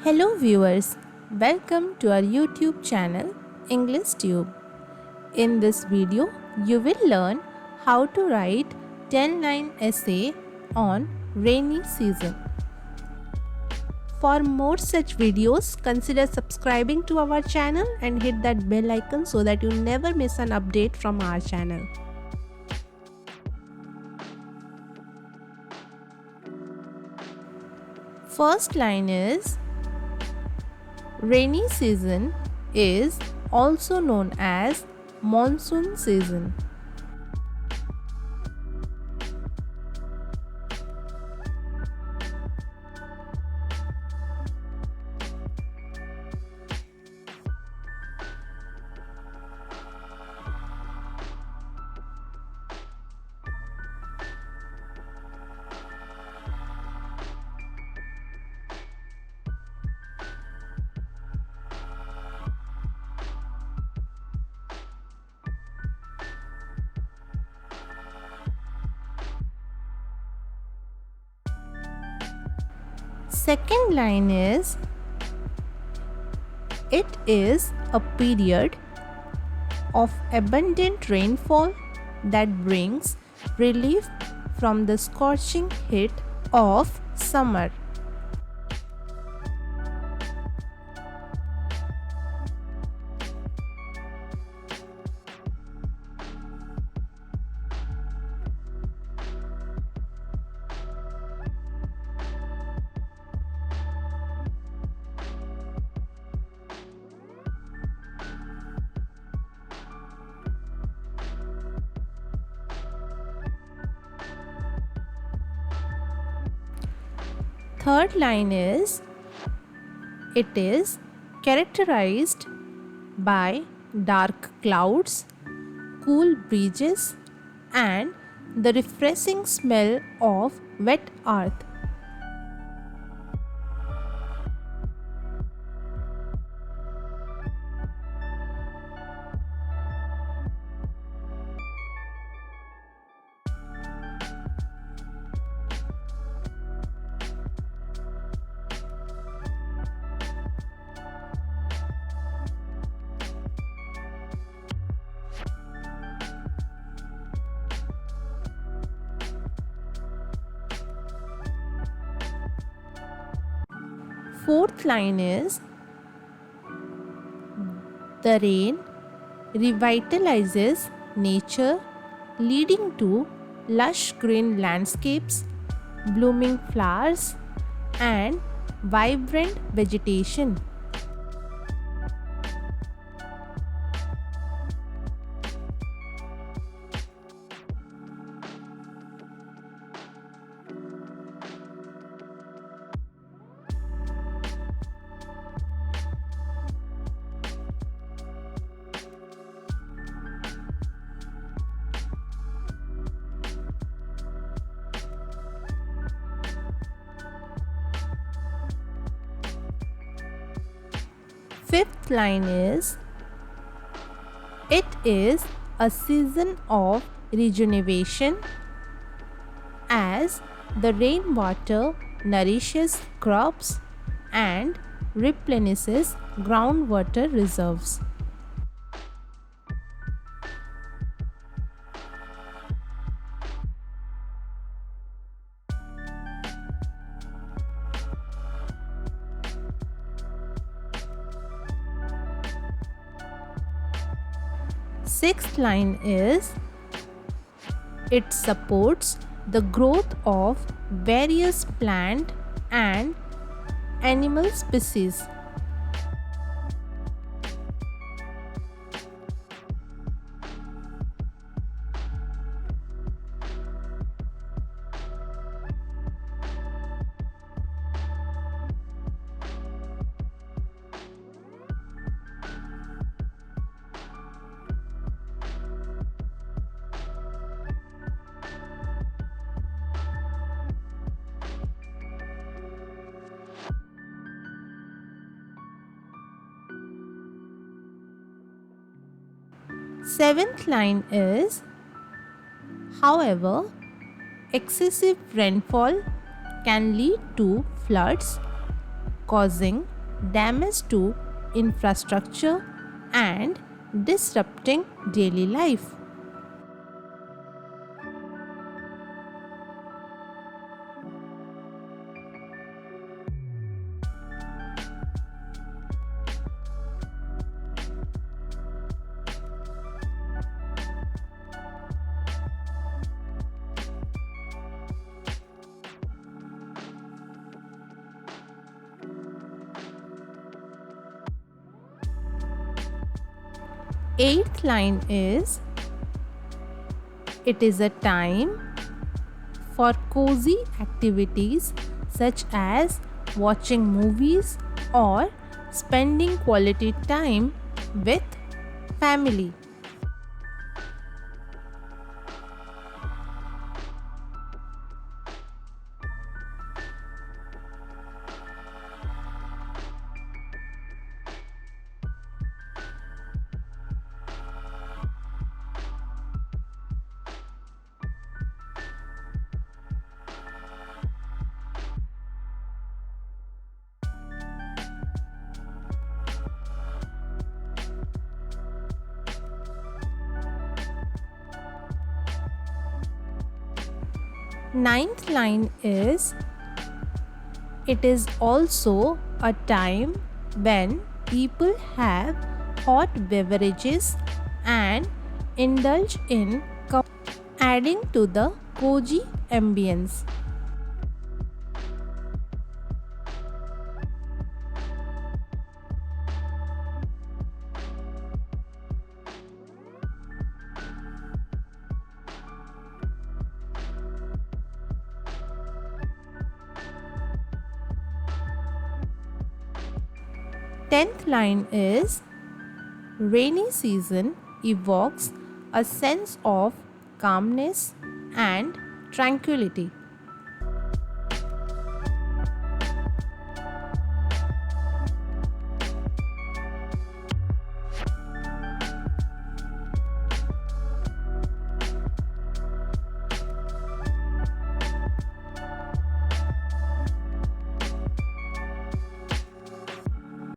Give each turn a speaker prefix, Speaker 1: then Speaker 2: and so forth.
Speaker 1: Hello viewers, welcome to our YouTube channel English Tube. In this video, you will learn how to write 10-line essay on rainy season. For more such videos, consider subscribing to our channel and hit that bell icon so that you never miss an update from our channel. First line is rainy season is also known as monsoon season. Second line is it is a period of abundant rainfall that brings relief from the scorching heat of summer. Third line is it is characterized by dark clouds, cool breezes, and the refreshing smell of wet earth. Fourth line is the rain revitalizes nature, leading to lush green landscapes, blooming flowers, and vibrant vegetation. Fifth line is it is a season of rejuvenation as the rainwater nourishes crops and replenishes groundwater reserves. Sixth line is it supports the growth of various plant and animal species. Seventh line is, however, excessive rainfall can lead to floods, causing damage to infrastructure, and disrupting daily life. Eighth line is, it is a time for cozy activities such as watching movies or spending quality time with family. Ninth line is, it is also a time when people have hot beverages and indulge in adding to the cozy ambience. Tenth line is, rainy season evokes a sense of calmness and tranquility.